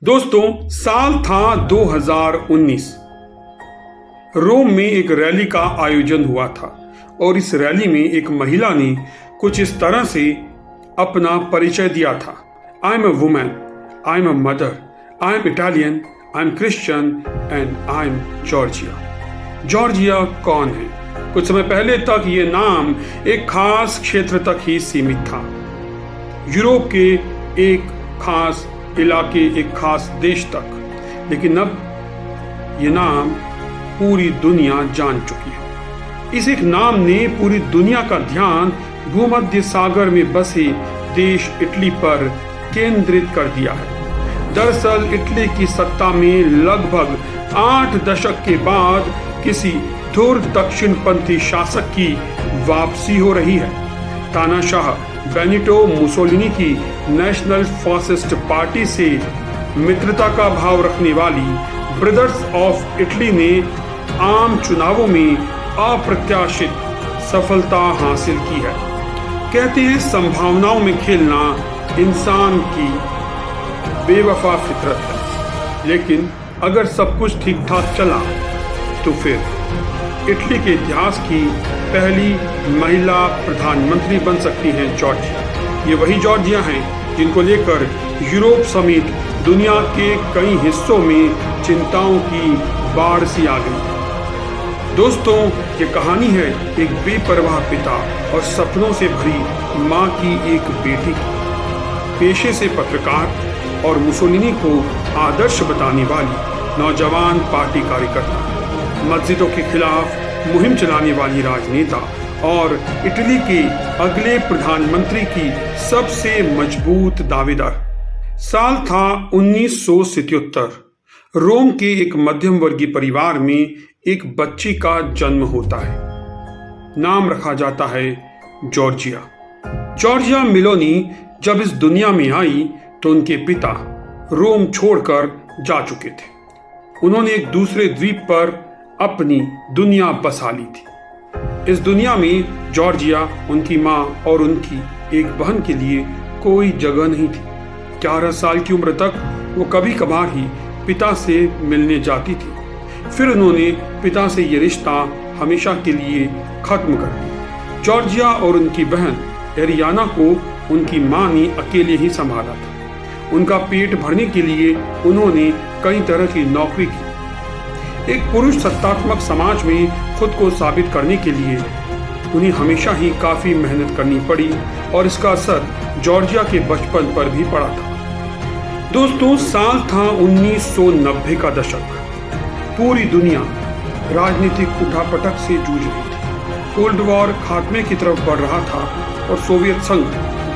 दोस्तों, साल था 2019। रोम में एक रैली का आयोजन हुआ था और इस रैली में एक महिला ने कुछ इस तरह से अपना परिचय दिया था। I am a woman, I am a mother, I am Italian, I am Christian and I am Georgia. Georgia कौन है? कुछ समय पहले तक ये नाम एक खास क्षेत्र तक ही सीमित था, यूरोप के एक खास इलाके, एक खास देश तक। लेकिन अब ये नाम पूरी दुनिया जान चुकी है। इस एक नाम ने पूरी दुनिया का ध्यान भूमध्य सागर में बसे देश इटली पर केंद्रित कर दिया है। दरअसल इटली की सत्ता में लगभग 8 दशक के बाद किसी धुर दक्षिणपंथी शासक की वापसी हो रही है। तानाशाह बेनिटो मुसोलिनी की नेशनल फासिस्ट पार्टी से मित्रता का भाव रखने वाली ब्रदर्स ऑफ इटली ने आम चुनावों में अप्रत्याशित सफलता हासिल की है। कहते हैं संभावनाओं में खेलना इंसान की बेवफा फितरत है, लेकिन अगर सब कुछ ठीक ठाक चला तो फिर इटली के इतिहास की पहली महिला प्रधानमंत्री बन सकती हैं जॉर्जिया। ये वही जॉर्जिया हैं जिनको लेकर यूरोप समेत दुनिया के कई हिस्सों में चिंताओं की बाढ़ सी आ गई। दोस्तों, ये कहानी है एक बेपरवाह पिता और सपनों से भरी माँ की एक बेटी की। पेशे से पत्रकार और मुसोलिनी को आदर्श बताने वाली नौजवान पार्टी कार्यकर्ता, मस्जिदों के खिलाफ मुहिम चलाने वाली राजनेता और इटली के अगले प्रधानमंत्री की सबसे मजबूत दावेदार। साल था 1977। रोम के एक मध्यम वर्गीय परिवार में एक बच्ची का जन्म होता है। नाम रखा जाता है जॉर्जिया। जॉर्जिया मेलोनी जब इस दुनिया में आई तो उनके पिता रोम छोड़कर जा चुके थे। उन्होंने एक दूसरे द्वीप पर अपनी दुनिया बसा ली थी। इस दुनिया में जॉर्जिया, उनकी माँ और उनकी एक बहन के लिए कोई जगह नहीं थी। 11 साल की उम्र तक वो कभी कभार ही पिता से मिलने जाती थी। फिर उन्होंने पिता से ये रिश्ता हमेशा के लिए खत्म कर दिया। जॉर्जिया और उनकी बहन एरियाना को उनकी माँ ने अकेले ही संभाला था। उनका पेट भरने के लिए उन्होंने कई तरह की नौकरी की। एक पुरुष सत्तात्मक समाज में खुद को साबित करने के लिए उन्हें हमेशा ही काफी मेहनत करनी पड़ी और इसका असर जॉर्जिया के बचपन पर भी पड़ा था। दोस्तों, साल था 1990 का दशक। पूरी दुनिया राजनीतिक उठापटक से जूझ रही थी। कोल्ड वॉर खात्मे की तरफ बढ़ रहा था और सोवियत संघ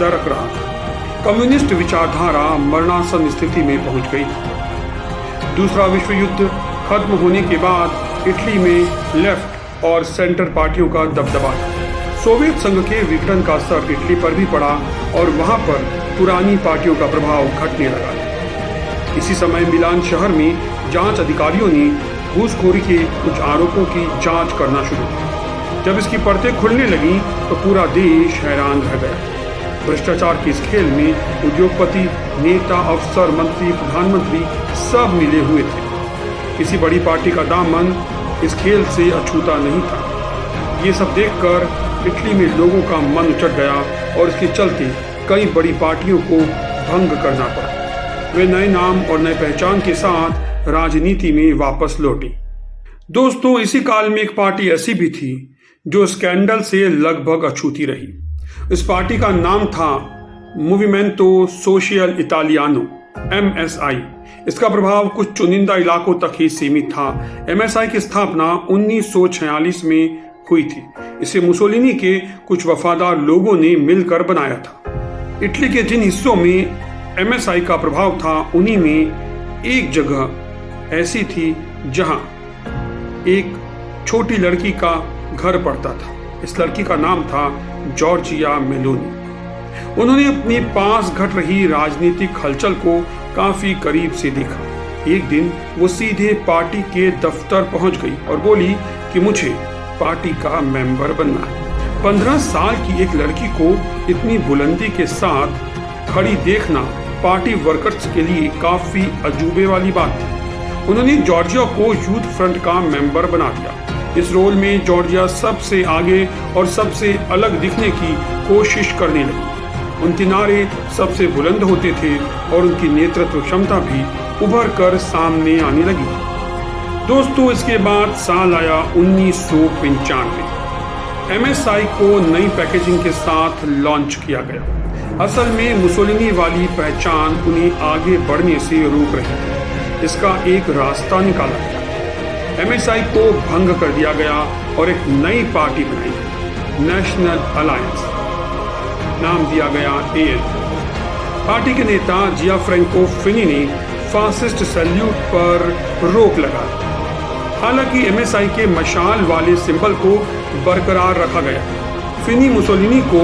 दरक रहा था। कम्युनिस्ट विचारधारा मरणासन स्थिति में पहुंच गई थी। दूसरा विश्व युद्ध खत्म होने के बाद इटली में लेफ्ट और सेंटर पार्टियों का दबदबा था। सोवियत संघ के विघटन का असर इटली पर भी पड़ा और वहां पर पुरानी पार्टियों का प्रभाव घटने लगा। इसी समय मिलान शहर में जांच अधिकारियों ने घूसखोरी के कुछ आरोपों की जांच करना शुरू की। जब इसकी परतें खुलने लगी तो पूरा देश हैरान रह गया। भ्रष्टाचार के इस खेल में उद्योगपति, नेता, अफसर, मंत्री, प्रधानमंत्री सब मिले हुए थे। किसी बड़ी पार्टी का दामन इस खेल से अछूता नहीं था। ये सब देखकर इटली में लोगों का मन उचट गया और इसके चलते कई बड़ी पार्टियों को भंग करना पड़ा। वे नए नाम और नए पहचान के साथ राजनीति में वापस लौटी। दोस्तों, इसी काल में एक पार्टी ऐसी भी थी जो स्कैंडल से लगभग अछूती रही। इस पार्टी का नाम था मूवमेंटो सोशियल इटालियानो, MSI। इसका प्रभाव कुछ चुनिंदा इलाकों तक ही सीमित था। MSI की स्थापना 1946 में हुई थी। इसे मुसोलिनी के कुछ वफादार लोगों ने मिलकर बनाया था। इटली के जिन हिस्सों में MSI का प्रभाव था, उन्हीं में एक जगह ऐसी थी जहां एक छोटी लड़की का घर पड़ता था। इस लड़की का नाम था जॉर्जिया मेलोनी। उन्होंने अपने पास घट रही राजनीतिक हलचल को काफी करीब से देखा। एक दिन वो सीधे पार्टी के दफ्तर पहुंच गई और बोली कि मुझे पार्टी का मेंबर बनना है। 15 साल की एक लड़की को इतनी बुलंदी के साथ खड़ी देखना पार्टी वर्कर्स के लिए काफी अजूबे वाली बात थी। उन्होंने जॉर्जिया को यूथ फ्रंट का मेंबर बना दिया। इस रोल में जॉर्जिया सबसे आगे और सबसे अलग दिखने की कोशिश करने लगी। उनके नारे सबसे बुलंद होते थे और उनकी नेतृत्व क्षमता भी उभर कर सामने आने लगी। दोस्तों, इसके बाद साल आया 1995। MSI को नई पैकेजिंग के साथ लॉन्च किया गया। असल में मुसोलिनी वाली पहचान उन्हें आगे बढ़ने से रोक रही थी। इसका एक रास्ता निकाला गया। MSI को भंग कर दिया गया और एक नई पार्टी बनाई गई, नेशनल अलायंस। नाम दिया गया AN। पार्टी के नेता जियाफ्रेंको फिनी ने फासिस्ट सैल्यूट पर रोक लगा दी। हालांकि MSI के मशाल वाले सिंबल को बरकरार रखा गया। फिनी मुसोलिनी को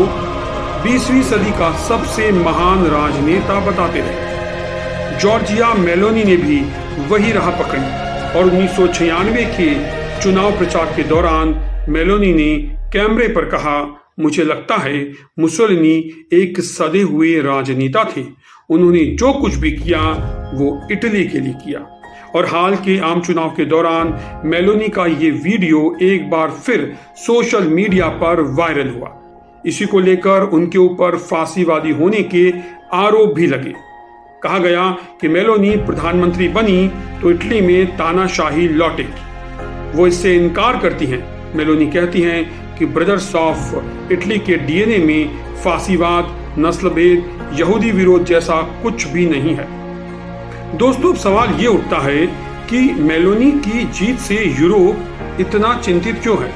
20वीं सदी का सबसे महान राजनेता बताते रहे। जॉर्जिया मेलोनी ने भी वही राह पकड़ी और 1996 के चुनाव प्रचार के दौरान मेलोनी ने कैमरे पर कहा, मुझे लगता है मुसोलिनी एक सदे हुए राजनेता थे। उन्होंने जो कुछ भी किया वो इटली के लिए किया। और हाल के आम चुनाव के दौरान मेलोनी का ये वीडियो एक बार फिर सोशल मीडिया पर वायरल हुआ। इसी को लेकर उनके ऊपर फांसीवादी होने के आरोप भी लगे। कहा गया कि मेलोनी प्रधानमंत्री बनी तो इटली में तानाशाही लौटेगी। वो इससे इनकार करती हैं। मेलोनी कहती हैं कि ब्रदर्स ऑफ इटली के DNA में फांसीवाद, नस्लभेद, यहूदी विरोध जैसा कुछ भी नहीं है। दोस्तों, अब सवाल ये उठता है कि मेलोनी की जीत से यूरोप इतना चिंतित क्यों है?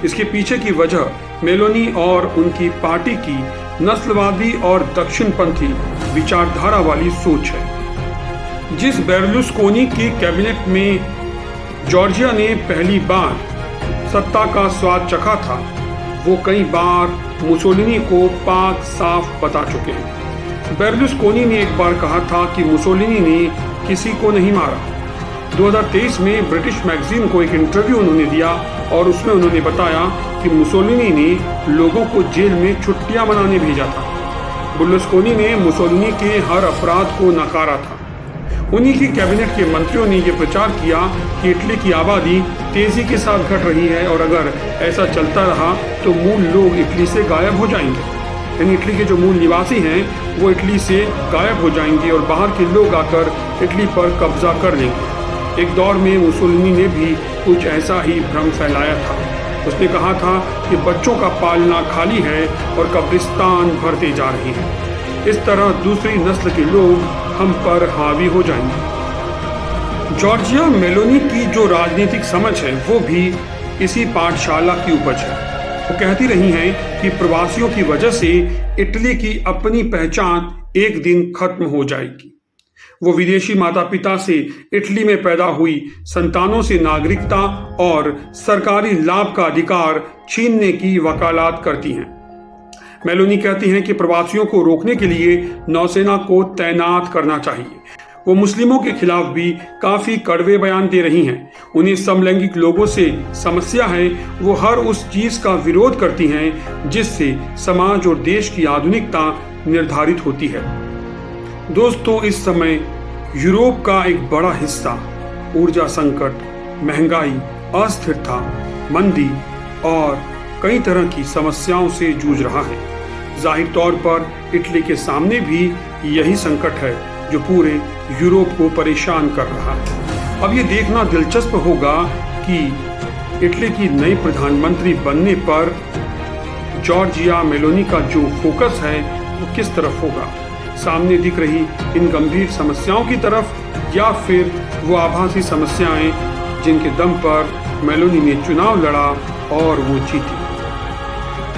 इसके पीछे की वजह मेलोनी और उनकी पार्टी की नस्लवादी और दक्षिणपंथी विचारधारा वाली सोच है। जिस बेर्लुस्कोनी की कैबिनेट में जॉर्जिया ने पहली बार सत्ता का स्वाद चखा था, वो कई बार मुसोलिनी को पाक साफ बता चुके हैं। बेर्लुस्कोनी ने एक बार कहा था कि मुसोलिनी ने किसी को नहीं मारा। 2023 में ब्रिटिश मैगजीन को एक इंटरव्यू उन्होंने दिया और उसमें उन्होंने बताया कि मुसोलिनी ने लोगों को जेल में छुट्टियां मनाने भेजा था। बेर्लुस्कोनी ने मुसोलिनी के हर अपराध को नकारा था। उन्हीं की कैबिनेट के मंत्रियों ने यह प्रचार किया कि इटली की आबादी तेजी के साथ घट रही है और अगर ऐसा चलता रहा तो मूल लोग इटली से गायब हो जाएंगे। यानी इटली के जो मूल निवासी हैं वो इटली से गायब हो जाएंगे और बाहर के लोग आकर इटली पर कब्जा कर लेंगे। एक दौर में मुसोलिनी ने भी कुछ ऐसा ही भ्रम फैलाया था। उसने कहा था कि बच्चों का पालना खाली है और कब्रिस्तान भरते जा रहे हैं। इस तरह दूसरी नस्ल के लोग हम पर हावी हो जाएंगे। जॉर्जिया मेलोनी की जो राजनीतिक समझ है वो भी इसी पाठशाला की उपज है। वो कहती रही हैं कि प्रवासियों की वजह से इटली की अपनी पहचान एक दिन खत्म हो जाएगी। वो विदेशी माता पिता से इटली में पैदा हुई संतानों से नागरिकता और सरकारी लाभ का अधिकार छीनने की वकालत करती हैं। मेलोनी कहती हैं कि प्रवासियों को रोकने के लिए नौसेना को तैनात करना चाहिए। वो मुस्लिमों के खिलाफ भी काफी कड़वे बयान दे रही हैं। उन्हें समलैंगिक लोगों से समस्या है। वो हर उस चीज का विरोध करती हैं जिससे समाज और देश की आधुनिकता निर्धारित होती है। दोस्तों, इस समय यूरोप का एक बड़ा हिस्सा ऊर्जा संकट, महंगाई, अस्थिरता, मंदी और कई तरह की समस्याओं से जूझ रहा है। जाहिर तौर पर इटली के सामने भी यही संकट है जो पूरे यूरोप को परेशान कर रहा है। अब ये देखना दिलचस्प होगा कि इटली की नई प्रधानमंत्री बनने पर जॉर्जिया मेलोनी का जो फोकस है वो किस तरफ होगा, सामने दिख रही इन गंभीर समस्याओं की तरफ या फिर वो आभासी समस्याएं जिनके दम पर मेलोनी ने चुनाव लड़ा और वो जीती।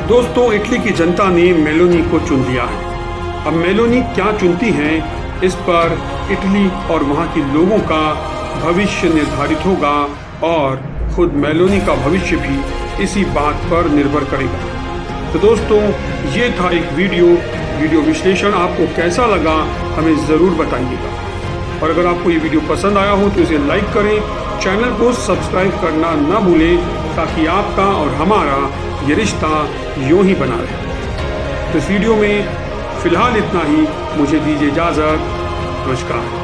दोस्तों, इटली की जनता ने मेलोनी को चुन लिया है। अब मेलोनी क्या चुनती हैं, इस पर इटली और वहाँ के लोगों का भविष्य निर्धारित होगा और खुद मेलोनी का भविष्य भी इसी बात पर निर्भर करेगा। तो दोस्तों, ये था एक वीडियो विश्लेषण। आपको कैसा लगा हमें ज़रूर बताइएगा और अगर आपको ये वीडियो पसंद आया हो तो इसे लाइक करें, चैनल को सब्सक्राइब करना न भूलें ताकि आपका और हमारा ये रिश्ता यूं ही बना रहे। तो इस वीडियो में फिलहाल इतना ही। मुझे दीजिए इजाजत। नमस्कार।